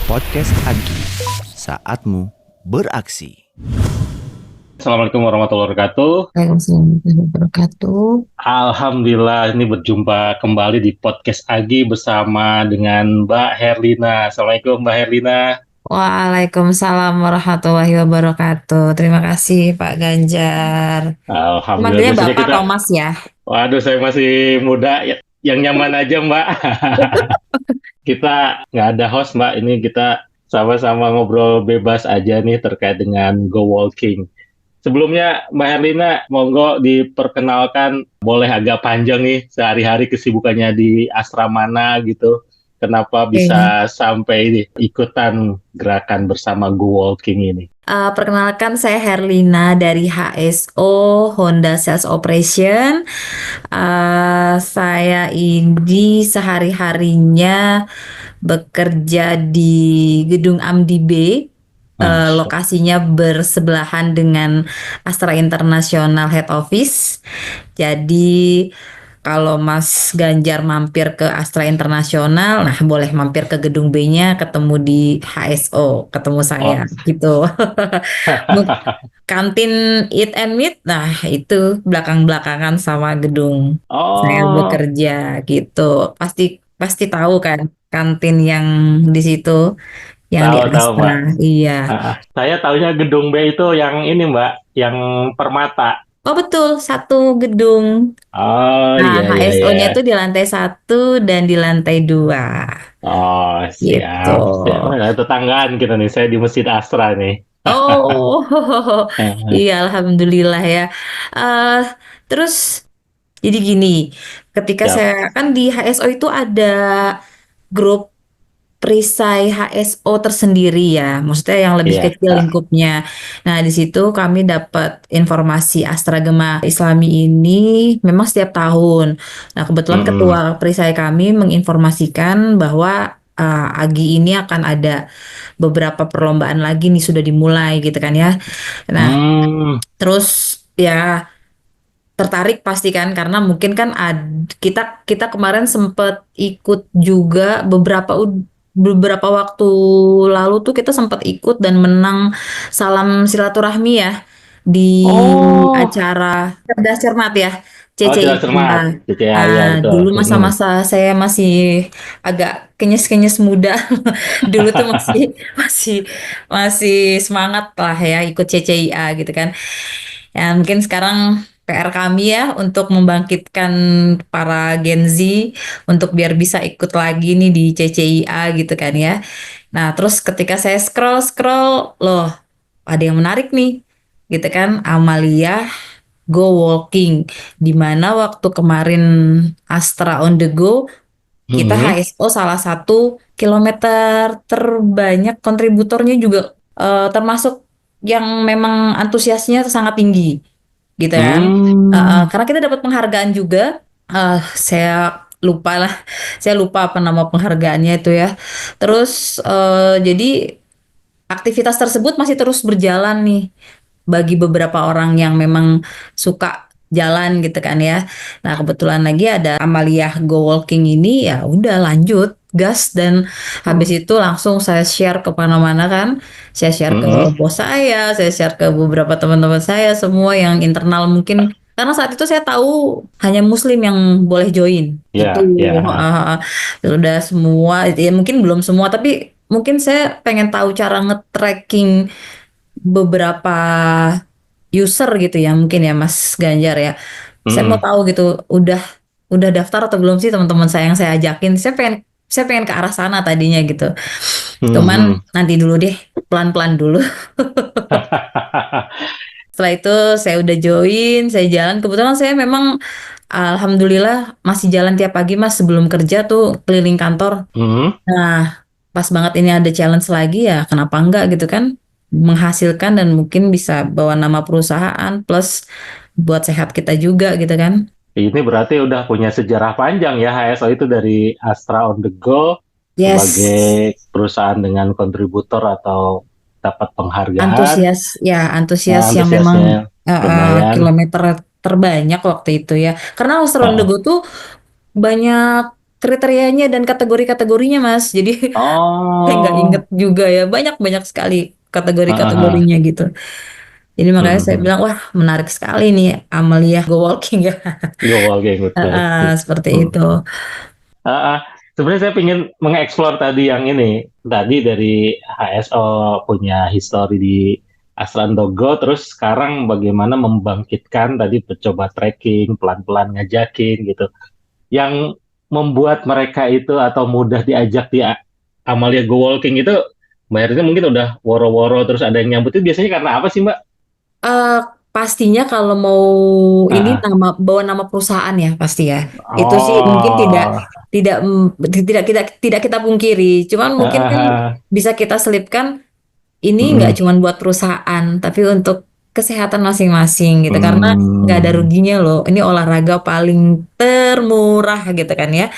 Podcast Agi, saatmu beraksi. Assalamualaikum warahmatullahi wabarakatuh. Waalaikumsalam warahmatullahi wabarakatuh. Alhamdulillah ini berjumpa kembali di podcast Agi bersama dengan Mbak Herlina. Assalamualaikum Mbak Herlina. Waalaikumsalam warahmatullahi wabarakatuh. Terima kasih Pak Ganjar. Alhamdulillah Manggilnya biasanya Bapak kita, atau Mas ya? waduh saya masih muda, yang nyaman aja Mbak. Kita nggak ada host Mbak, ini kita sama-sama ngobrol bebas aja nih terkait dengan Go Walking. Sebelumnya Mbak Herlina, monggo diperkenalkan, boleh agak panjang nih sehari-hari kesibukannya di asrama mana gitu. Kenapa Oke. bisa sampai ini, ikutan gerakan bersama Go Walking ini? Perkenalkan saya Herlina dari HSO Honda Sales Operation. Saya ini sehari-harinya bekerja di Gedung Amdi B. Masya Lokasinya bersebelahan dengan Astra International Head Office. Jadi kalau Mas Ganjar mampir ke Astra International, nah boleh mampir ke gedung B-nya, ketemu di HSO, ketemu saya Allah. gitu. Kantin Eat and Meet, nah itu belakang-belakangan sama gedung saya Oh, bekerja gitu. Pasti pasti tahu kan kantin yang di situ, yang di tahu-tahu Mbak. Astra. Iya. Saya tahunya gedung B itu yang ini Mbak, yang Permata. Oh betul, satu gedung. Oh Nah, iya iya HSO-nya itu iya. di lantai 1 dan di lantai 2. Oh Gitu. siap siap. Nah, tetanggaan kita nih, saya di Masjid Asra nih. Oh, iya, alhamdulillah ya. eh Terus, jadi gini, ketika Siap. saya kan di HSO itu ada grup perisai HSO tersendiri ya, maksudnya yang lebih Iya. kecil lingkupnya. Nah, di situ kami dapat informasi Astragema Islami ini memang setiap tahun. Nah, kebetulan Mm-mm. ketua perisai kami menginformasikan bahwa Agi ini akan ada beberapa perlombaan lagi nih sudah dimulai gitu kan ya. Nah, Hmm. terus ya tertarik pasti kan karena mungkin kan kita kita kemarin sempat ikut juga beberapa waktu lalu tuh kita sempat ikut dan menang salam silaturahmi ya di Oh, acara Cerdas Cermat ya, oh tidak cermat. CCIA. Ya, ya betul. Dulu Mm-mm. masa-masa saya masih agak kenyes-kenyes muda. Dulu tuh masih masih semangat lah ya ikut CCIA gitu kan. Ya, mungkin sekarang PR kami ya untuk membangkitkan para Gen Z untuk biar bisa ikut lagi nih di CCIA gitu kan ya. Nah, terus ketika saya scroll-scroll, loh, ada yang menarik nih. Gitu kan, Amalia Go Walking. Di mana waktu kemarin Astra on the Go, kita Mm-mm. HSO salah satu kilometer terbanyak kontributornya juga, termasuk yang memang antusiasnya sangat tinggi gitu kan. Hmm. Karena kita dapat penghargaan juga. Saya lupa lah, saya lupa apa nama penghargaannya itu ya. Terus jadi aktivitas tersebut masih terus berjalan nih bagi beberapa orang yang memang suka jalan gitu kan ya. Nah, kebetulan lagi ada Amalia Go Walking ini, ya udah lanjut gas dan habis itu langsung saya share ke mana-mana kan. Saya share ke Mm-mm. bos saya share ke beberapa teman-teman saya semua yang internal mungkin karena saat itu saya tahu hanya muslim yang boleh join gitu. Ya, ya. Udah semua ya mungkin belum semua tapi mungkin saya pengen tahu cara nge-tracking beberapa user gitu ya mungkin ya Mas Ganjar ya. Saya mau Mm-mm. tahu gitu udah daftar atau belum sih teman-teman saya yang saya ajakin. Saya pengen ke arah sana tadinya gitu. Cuman Mm-mm. nanti dulu deh, pelan-pelan dulu. Setelah itu saya udah join, saya jalan. Kebetulan saya memang alhamdulillah masih jalan tiap pagi Mas sebelum kerja tuh keliling kantor. Mm-mm. Nah, pas banget ini ada challenge lagi ya, kenapa enggak gitu kan? Menghasilkan dan mungkin bisa bawa nama perusahaan plus buat sehat kita juga gitu kan? Ini berarti udah punya sejarah panjang ya HSO itu dari Astra on the Go Yes, sebagai perusahaan dengan kontributor atau dapat penghargaan. antusias Ya, yang memang antusiasnya lumayan. kilometer terbanyak waktu itu ya. Karena Australia Heeh. Go tuh banyak kriterianya dan kategori-kategorinya Mas. Jadi saya nggak inget Oh, juga ya, banyak-banyak sekali ah, ah, kategori-kategorinya gitu. Jadi makanya saya mhm. bilang, wah menarik sekali nih Amalia Go Walking ya. Go walking betul. Seperti Hmm. itu. Ah, ah. Sebenarnya saya ingin mengeksplor tadi yang ini. Tadi dari HSO punya histori di Asrandogo, terus sekarang bagaimana membangkitkan tadi mencoba trekking, pelan-pelan ngajakin gitu. Yang membuat mereka itu atau mudah diajak di Amalia Go Walking itu, Mbak Erina mungkin udah woro-woro terus ada yang nyambut itu biasanya karena apa sih Mbak? Eh, pastinya kalau mau ini Ah, bawa nama perusahaan ya pasti ya. ah. Itu sih mungkin tidak Oh, tidak tidak tidak kita pungkiri. Cuman ah, mungkin kan ah, ah. bisa kita selipkan ini nggak Mm-mm. cuma buat perusahaan, tapi untuk kesehatan masing-masing gitu. Karena nggak ada Hmm, ruginya loh. Ini olahraga paling termurah gitu kan ya.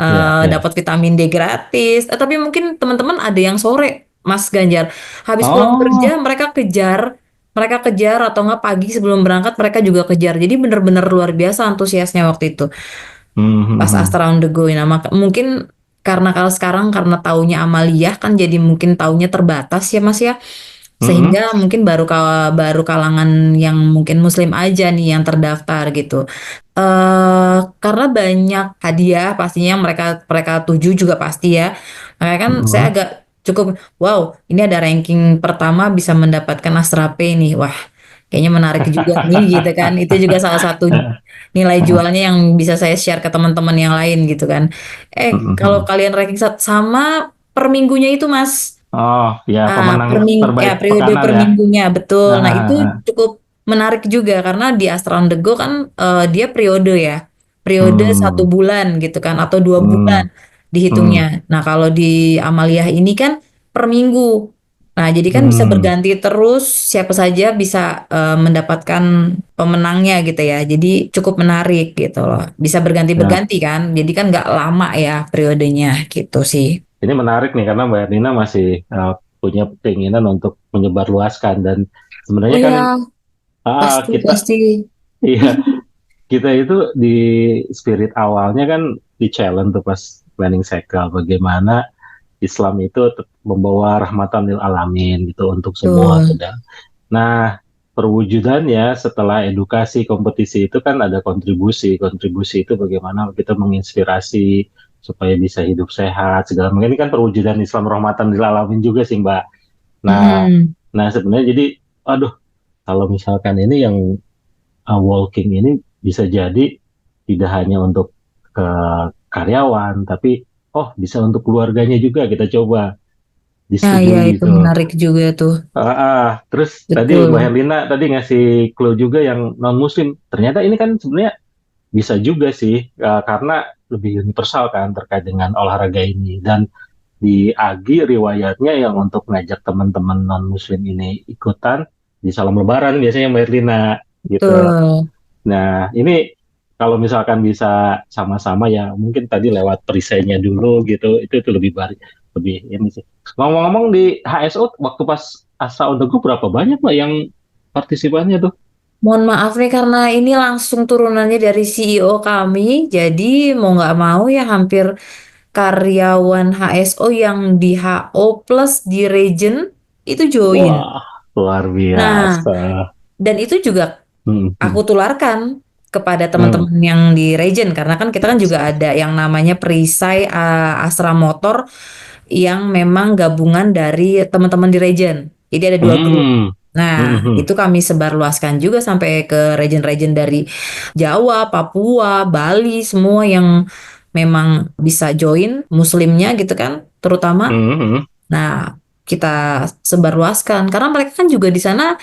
ya, ya. Dapat vitamin D gratis. Tapi mungkin teman-teman ada yang sore, Mas Ganjar, habis pulang kerja Oh, mereka kejar atau nggak pagi sebelum berangkat mereka juga kejar. Jadi benar-benar luar biasa antusiasnya waktu itu hmm, hmm, pas hmm. Astra on the Go. Nah, mungkin karena kalau sekarang karena taunya Amalia kan jadi mungkin taunya terbatas ya Mas ya. Mm-mm. Sehingga mungkin baru kalangan yang mungkin muslim aja nih yang terdaftar gitu. Karena banyak hadiah pastinya yang mereka mereka tuju juga pasti ya. Makanya kan saya Mm-mm. agak cukup wow, ini ada ranking pertama bisa mendapatkan Astra P nih. Wah, kayaknya menarik juga nih gitu kan. Itu juga salah satu nilai jualnya yang bisa saya share ke teman-teman yang lain gitu kan. Kalau Mm-mm. kalian ranking sama per minggunya itu Mas. Oh, ya pemenang Ya terbaik periode pekanan per ya. minggunya betul. Ah, Nah ah, itu ah. cukup menarik juga karena di Astra on the Go kan dia periode ya, periode satu Hmm, bulan gitu kan atau 2 bulan hmm, dihitungnya. hmm, Nah kalau di Amalia ini kan per minggu. Nah jadi kan bisa hmm. berganti terus siapa saja bisa mendapatkan pemenangnya gitu ya. Jadi cukup menarik gitu loh. Bisa Ya, berganti-berganti kan. Jadi kan nggak lama ya periodenya gitu sih. ini menarik nih karena Mbak Erlina masih punya keinginan untuk menyebarluaskan dan Oh sebenarnya kan ya, pasti kita pasti. iya kita itu di spirit awalnya kan di challenge tuh pas planning cycle bagaimana Islam itu membawa rahmatan lil alamin gitu untuk semua Betul. sedang. Nah, perwujudannya setelah edukasi kompetisi itu kan ada kontribusi. Kontribusi itu bagaimana kita menginspirasi supaya bisa hidup sehat segala macam. Ini kan perwujudan Islam rahmatan lil alamin juga sih, Mbak. Nah, Mm-mm. nah sebenarnya jadi aduh kalau misalkan ini yang walking ini bisa jadi tidak hanya untuk ke karyawan tapi oh bisa untuk keluarganya juga kita coba Nah, ya disetujui itu gitu. menarik juga tuh. Terus tadi Mbak Betul. Herlina tadi ngasih clue juga yang non Muslim. Ternyata ini kan sebenarnya bisa juga sih karena lebih universal kan terkait dengan olahraga ini. Dan di Agi riwayatnya yang untuk ngajak teman-teman non Muslim ini ikutan di salam Lebaran biasanya Mbak Herlina gitu. Betul. Nah ini kalau misalkan bisa sama-sama ya mungkin tadi lewat perisainya dulu gitu itu lebih baik lebih ini sih. Ngomong-ngomong di HSO waktu pas Asa untuk Group berapa banyak Mbak yang partisipannya tuh? Mohon maaf nih karena ini langsung turunannya dari CEO kami. Jadi mau nggak mau ya hampir karyawan HSO yang di HO plus di region itu join. Wah, luar Nah, biasa. dan itu juga Hmm, aku hmm, tularkan kepada hmm. teman-teman yang di region karena kan kita kan juga ada yang namanya perisai Astra Motor yang memang gabungan dari teman-teman di region. Jadi ada 2 grup. Hmm, hmm, Nah, hmm. itu kami sebarluaskan juga sampai ke region-region dari Jawa, Papua, Bali, semua yang memang bisa join muslimnya gitu kan, terutama. Hmm, hmm. Nah, kita sebarluaskan karena mereka kan juga di sana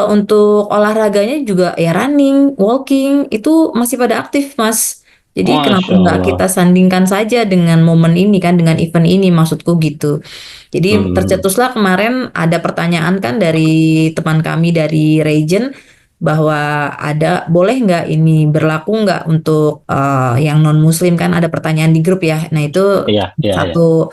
untuk olahraganya juga ya running, walking itu masih pada aktif, Mas. Jadi kenapa Masya nggak kita Allah. sandingkan saja dengan momen ini kan, dengan event ini maksudku gitu. Jadi Hmm, tercetuslah kemarin ada pertanyaan kan dari teman kami dari region bahwa ada boleh nggak ini berlaku nggak untuk yang non Muslim kan ada pertanyaan di grup ya. Nah itu iya, iya, iya, satu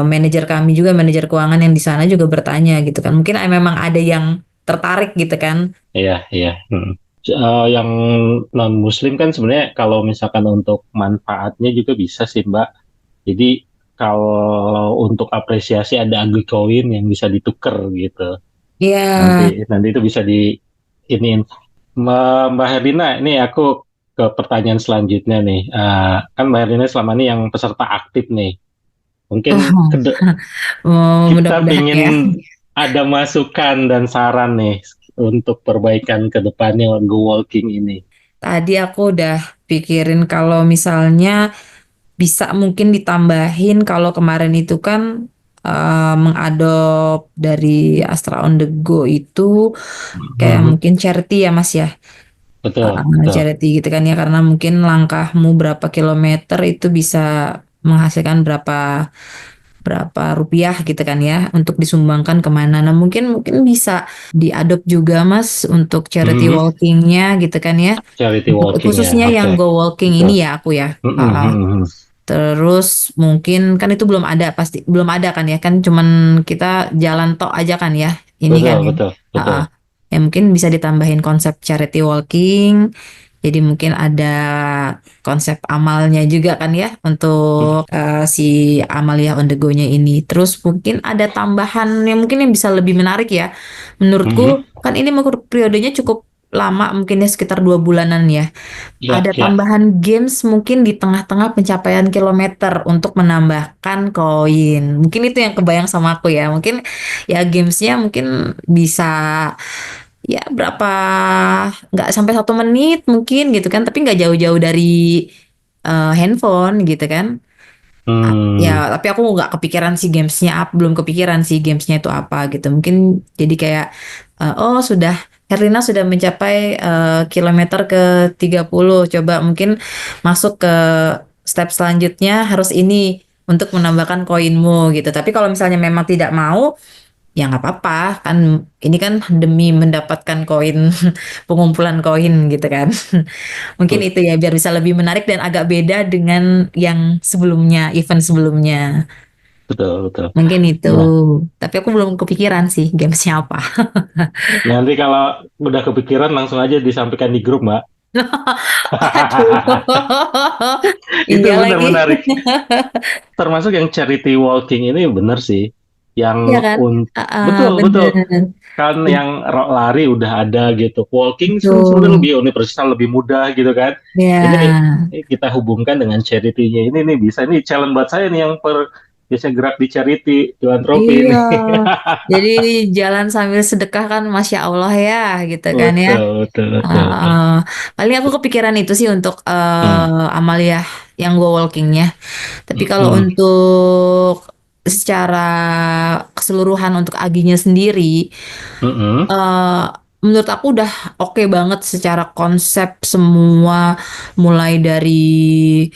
manajer kami juga manajer keuangan yang di sana juga bertanya gitu kan. Mungkin memang ada yang tertarik gitu kan. iya, iya. Hmm. Yang non Muslim kan sebenarnya kalau misalkan untuk manfaatnya juga bisa sih Mbak. Jadi kalau untuk apresiasi ada ugly coin yang bisa ditukar gitu. Ya, Nanti nanti itu bisa di iniin. Mbak Herlina, ini aku ke pertanyaan selanjutnya nih. Kan Mbak Herlina selama ini yang peserta aktif nih. Mungkin oh, kita mudah-mudahan ya. pingin ada masukan dan saran nih untuk perbaikan ke depannya Go Walking ini. Tadi aku udah pikirin kalau misalnya bisa mungkin ditambahin kalau kemarin itu kan mengadop dari Astra on the Go itu kayak Mhm. mungkin charity ya Mas ya. Betul, betul. Charity gitu kan ya karena mungkin langkahmu berapa kilometer itu bisa menghasilkan berapa berapa rupiah gitu kan ya untuk disumbangkan kemana. Nah mungkin mungkin bisa diadop juga Mas untuk charity Mhm. walkingnya gitu kan ya. Charity Untuk walking ya, khususnya oke. yang go walking Betul. ini ya aku ya. Mhm, mhm, mhm. Terus mungkin kan itu belum ada pasti belum ada kan ya kan cuman kita jalan tok aja kan ya ini kan Betul, ya. betul, betul. Ah, ya mungkin bisa ditambahin konsep charity walking. Jadi mungkin ada konsep amalnya juga kan ya untuk si Amalia on the Go-nya ini. Terus mungkin ada tambahan yang mungkin yang bisa lebih menarik ya. Mhm. Menurutku kan ini periodenya cukup lama mungkin ya sekitar 2 bulanan ya. Ya, Ada ya. tambahan games mungkin di tengah-tengah pencapaian kilometer untuk menambahkan koin. Mungkin itu yang kebayang sama aku ya. Mungkin ya gamesnya mungkin bisa ya berapa nggak sampai 1 menit mungkin gitu kan. Tapi nggak jauh-jauh dari handphone gitu kan. Hmm, Ya, tapi aku nggak kepikiran sih gamesnya apa, belum kepikiran sih gamesnya itu apa gitu. Mungkin jadi kayak, oh sudah, Herlina sudah mencapai kilometer ke 30. Coba mungkin masuk ke step selanjutnya harus ini untuk menambahkan koinmu gitu. Tapi kalau misalnya memang tidak mau, ya nggak apa-apa kan. Ini kan demi mendapatkan koin, pengumpulan koin gitu kan. Mungkin betul, itu ya biar bisa lebih menarik dan agak beda dengan yang sebelumnya, event sebelumnya. betul, betul. Mungkin itu. Nah, Tapi aku belum kepikiran sih gamesnya apa. nanti kalau udah kepikiran langsung aja disampaikan di grup, Mbak. Aduh. Itu Iya benar lagi. menarik. Termasuk yang charity walking ini benar sih. Iya Yang kan? betul, betul. Bener. Kan yang lari udah ada gitu. Walking sebenarnya Betul. lebih universal, lebih mudah gitu kan. Ya. Ini kita hubungkan dengan charity-nya. Ini nih bisa nih challenge buat saya nih yang biasa gerak di charity, filantropi Iya. ini. Jadi jalan sambil sedekah kan Masya Allah ya gitu kan ya. Betul, betul, betul, betul. Uh, Paling aku kepikiran itu sih untuk Hmm, Amalia yang go walkingnya. Tapi kalau hmm, untuk secara keseluruhan untuk Aginya sendiri, hmm, eh menurut aku udah oke banget secara konsep semua, mulai dari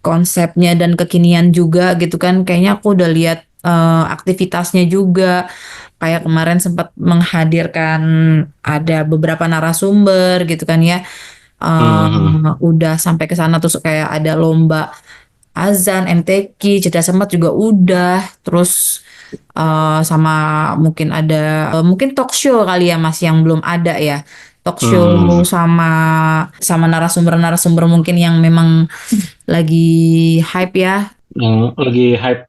konsepnya dan kekinian juga gitu kan. Kayaknya aku udah lihat aktivitasnya juga. Kayak kemarin sempat menghadirkan ada beberapa narasumber gitu kan ya. hmm, Udah sampai ke sana terus kayak ada lomba azan, MTQ, cerdas cermat juga udah. Terus sama mungkin ada mungkin talk show kali ya Mas yang belum ada ya. Talk show hmm. sama sama narasumber-narasumber mungkin yang memang lagi hype ya. Yang lagi hype,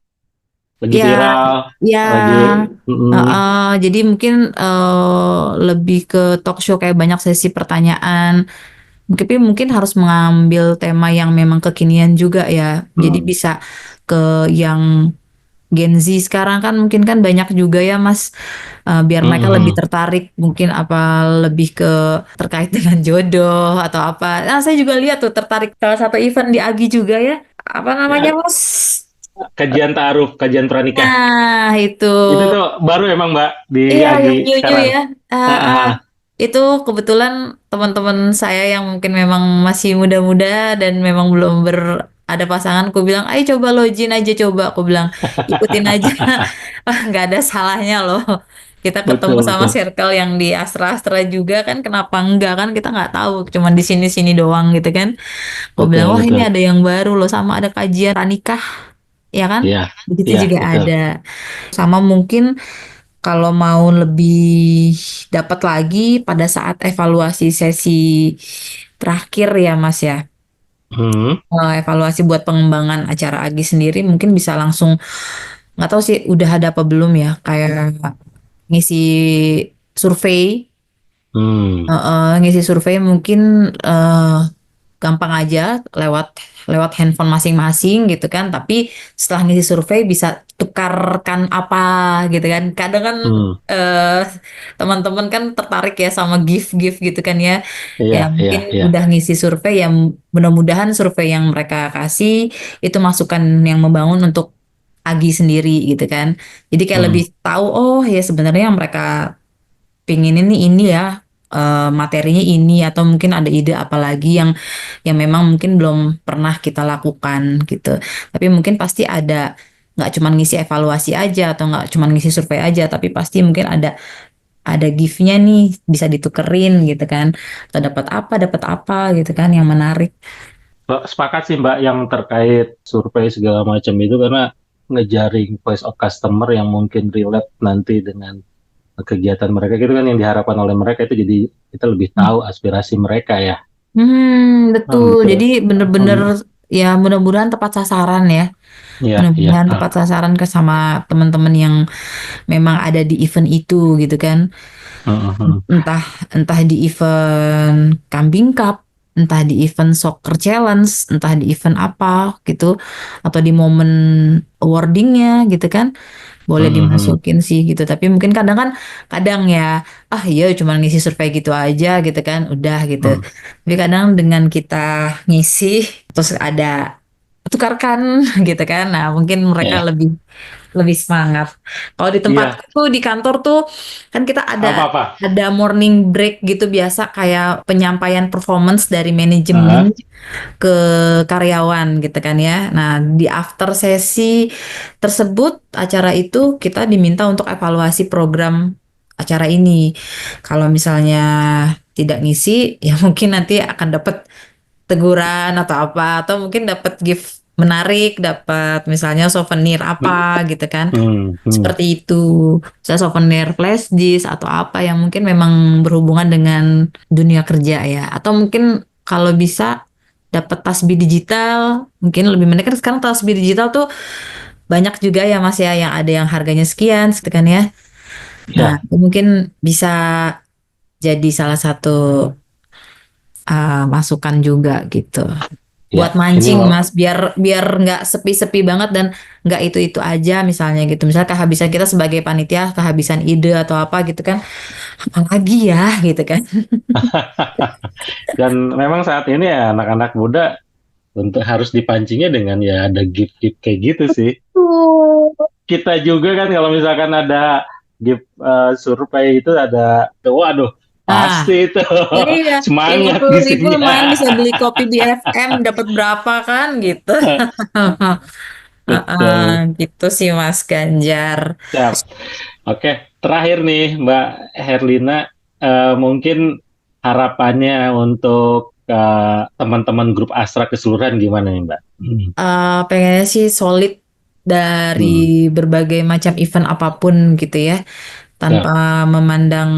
lagi Ya, viral, ya, lagi jadi mungkin lebih ke talk show kayak banyak sesi pertanyaan. Tapi mungkin harus mengambil tema yang memang kekinian juga ya. Jadi hmm, bisa ke yang Gen Z sekarang kan mungkin kan banyak juga ya Mas. Biar mereka lebih hmm. tertarik mungkin apa lebih ke terkait dengan jodoh atau apa. Nah, saya juga lihat tuh tertarik salah satu event di Agi juga ya. Apa namanya Ya, Mas? kajian ta'aruf, kajian pranikah. Nah, itu. Itu tuh baru emang Mbak di Iya, Agi yang new-new sekarang. ya. Ah, Ah, ah, ah. ah. Itu kebetulan teman-teman saya yang mungkin memang masih muda-muda dan memang belum ada pasangan, aku bilang, ayo coba login aja coba. Aku bilang, ikutin aja. Wah, nggak ada salahnya loh. Kita ketemu Betul, sama betul. circle yang di Astra-Astra juga kan, kenapa enggak kan? Kita nggak tahu, cuman di sini-sini doang gitu kan. Aku bilang, Betul, wah ini betul. ada yang baru loh, sama ada kajian pranikah, ya kan? Iya, Begitu iya, juga betul. ada. Sama mungkin kalau mau lebih dapat lagi pada saat evaluasi sesi terakhir ya Mas ya. Hmm. Evaluasi buat pengembangan acara Agi sendiri mungkin bisa langsung, nggak tahu sih udah ada apa belum ya, kayak ngisi survei. Hmm. Ngisi survei mungkin gampang aja lewat lewat handphone masing-masing gitu kan. Tapi setelah ngisi survei bisa tukarkan apa gitu kan. Kadang kan Hmm. eh, teman-teman kan tertarik ya sama gift-gift gitu kan ya. Iya, Ya iya, mungkin iya. udah ngisi survei yang mudah-mudahan survei yang mereka kasih itu masukan yang membangun untuk Agi sendiri gitu kan. Jadi kayak Hmm. lebih tahu oh ya sebenarnya yang mereka pingin ini ya, materinya ini, atau mungkin ada ide apa lagi yang memang mungkin belum pernah kita lakukan gitu. Tapi mungkin pasti ada, nggak cuma ngisi evaluasi aja atau nggak cuma ngisi survei aja, tapi pasti mungkin ada gift-nya nih bisa ditukerin gitu kan, atau dapat apa gitu kan yang menarik. Sepakat sih Mbak yang terkait survei segala macam itu karena ngejaring voice of customer yang mungkin relate nanti dengan kegiatan mereka gitu kan yang diharapkan oleh mereka itu jadi kita lebih tahu aspirasi mereka ya. Betul. Gitu. Jadi bener-bener Hmm. ya mudah-mudahan tepat sasaran ya. Iya, iya. Mudah-mudahan tepat sasaran ke sama teman-teman yang memang ada di event itu gitu kan. Hmm, hmm, Entah entah di event Kambing Cup, entah di event Soccer Challenge, entah di event apa gitu, atau di momen awardingnya gitu kan, boleh hmm, hmm, dimasukin sih gitu. Tapi mungkin kadang ya, ah iya cuma ngisi survei gitu aja gitu kan, udah gitu. hmm. Tapi kadang dengan kita ngisi terus ada tukarkan gitu kan, nah mungkin mereka Iya, lebih lebih semangat. Kalau di tempatku iya. tuh di kantor tuh kan kita Apa-apa? ada morning break gitu biasa, kayak penyampaian performance dari Ah, manajemen ke karyawan gitu kan ya. Nah, di after sesi tersebut acara itu kita diminta untuk evaluasi program acara ini. Kalau misalnya tidak ngisi ya mungkin nanti akan dapat teguran atau apa, atau mungkin dapat gift menarik, dapat misalnya souvenir apa gitu kan. hmm, hmm. Seperti itu. Misalnya souvenir flash disk atau apa yang mungkin memang berhubungan dengan dunia kerja ya. Atau mungkin kalau bisa dapat tasbih digital, mungkin lebih menarik kan sekarang tasbih digital tuh banyak juga ya Mas ya, yang ada yang harganya sekian gitu kan ya. Nah, Ya, itu mungkin bisa jadi salah satu masukan juga gitu. Buat ya. Ini mancing Mas, biar biar nggak sepi-sepi banget dan nggak itu-itu aja misalnya gitu. Misalnya kehabisan kita sebagai panitia, kehabisan ide atau apa gitu kan, apa lagi ya gitu kan. dan memang saat ini ya anak-anak muda untuk harus dipancingnya dengan ya ada gift-gift kayak gitu sih. Kita juga kan kalau misalkan ada gift survei itu ada, waduh, Nah, pasti itu iya, lima semangat puluh ribu ngisinya. lumayan bisa beli kopi di FM, dapat berapa kan gitu. Betul. Gitu sih Mas Ganjar. Siap. Oke, terakhir nih Mbak Herlina, mungkin harapannya untuk teman-teman grup Astra keseluruhan gimana nih Mbak? Pengennya sih solid dari Hmm. berbagai macam event apapun gitu ya, tanpa Ya. memandang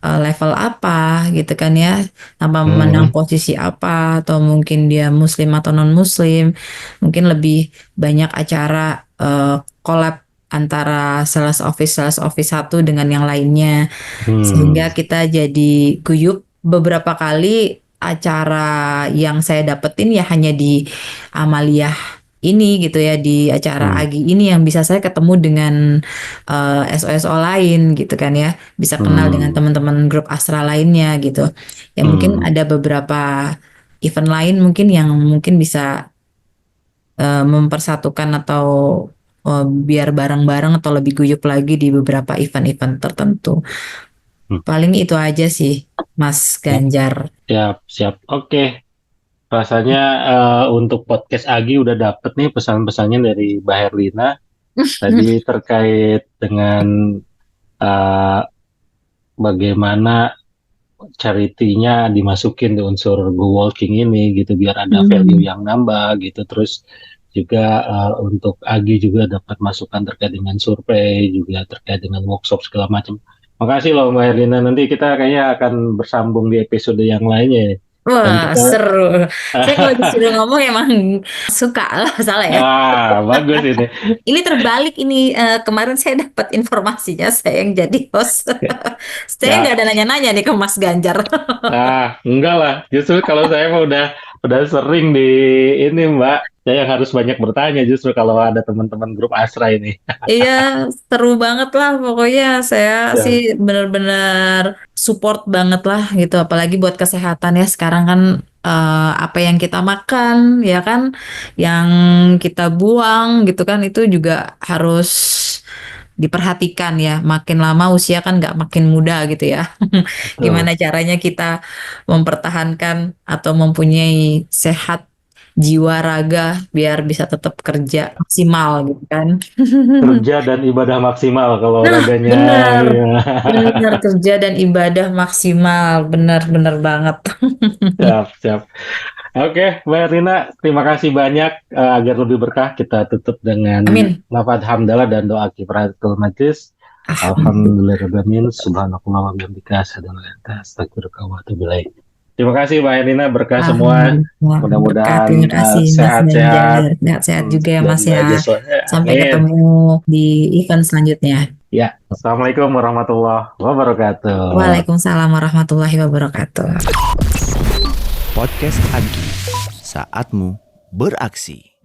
level apa gitu kan ya, tanpa memandang Hmm. posisi apa, atau mungkin dia muslim atau non muslim. Mungkin lebih banyak acara collab antara sales office satu dengan yang lainnya, Hmm. sehingga kita jadi guyup. Beberapa kali acara yang saya dapetin ya hanya di Amalia ini gitu ya, di acara Hmm. Agi ini yang bisa saya ketemu dengan SOSO lain gitu kan ya, bisa kenal dengan Hmm. teman-teman grup Astra lainnya gitu ya. Mungkin Hmm. ada beberapa event lain mungkin yang mungkin bisa mempersatukan atau biar bareng-bareng atau lebih guyup lagi di beberapa event-event tertentu. Hmm. Paling itu aja sih Mas Siap, Ganjar. siap, siap. Oke, rasanya untuk podcast Agi udah dapet nih pesan-pesannya dari Mbak Herlina. Tadi terkait dengan eh, bagaimana charity-nya dimasukin di unsur Go Walking ini gitu biar ada value Hmm. yang nambah gitu. Terus juga untuk Agi juga dapat masukan terkait dengan survei, juga terkait dengan workshop segala macam. Makasih loh Mbak Herlina, nanti kita kayaknya akan bersambung di episode yang lainnya. Dan Wah, kita, seru. Saya kalau disuruh ngomong emang suka lah, salah ya. bagus ini. Ini terbalik ini, kemarin saya dapat informasinya saya yang jadi host. Saya nggak Ya, ada nanya-nanya nih ke Mas Ganjar. enggak lah. Justru kalau saya mah udah sering di ini Mbak. Saya yang harus banyak bertanya justru kalau ada teman-teman grup Asra ini. Iya, seru banget lah pokoknya saya sih Ya, bener-bener support banget lah gitu, apalagi buat kesehatan ya sekarang kan, apa yang kita makan ya kan, yang kita buang gitu kan itu juga harus diperhatikan ya, makin lama usia kan nggak makin muda gitu ya. betul. Gimana caranya kita mempertahankan atau mempunyai sehat jiwa raga biar bisa tetap kerja maksimal gitu kan. Kerja dan ibadah maksimal kalau Nah, raganya. benar, Ya. benar kerja dan ibadah maksimal, benar-benar banget. Siap, siap. Oke, Mbak Erlina, terima kasih banyak. Agar lebih berkah, kita tutup dengan Amin. lafaz hamdalah dan doa kifaratul majlis. Alhamdulillah. Alhamdulillahirrahmanirrahim. Subhanakallah wa bihamdika. Asyhadu an la ilaha illa anta, astaghfiruka wa atubu ilaik. Terima kasih Mbak Erlina, berkah semua. Alhamdulillah. Berkah. Mudah-mudahan Terima kasih Mas sehat-sehat, Ganjar. Sehat-sehat juga ya dan Mas Mbak ya. Joshua. Sampai Amin. ketemu di event selanjutnya. Ya, Assalamualaikum warahmatullahi wabarakatuh. Waalaikumsalam warahmatullahi wabarakatuh. Podcast Agi, saatmu beraksi.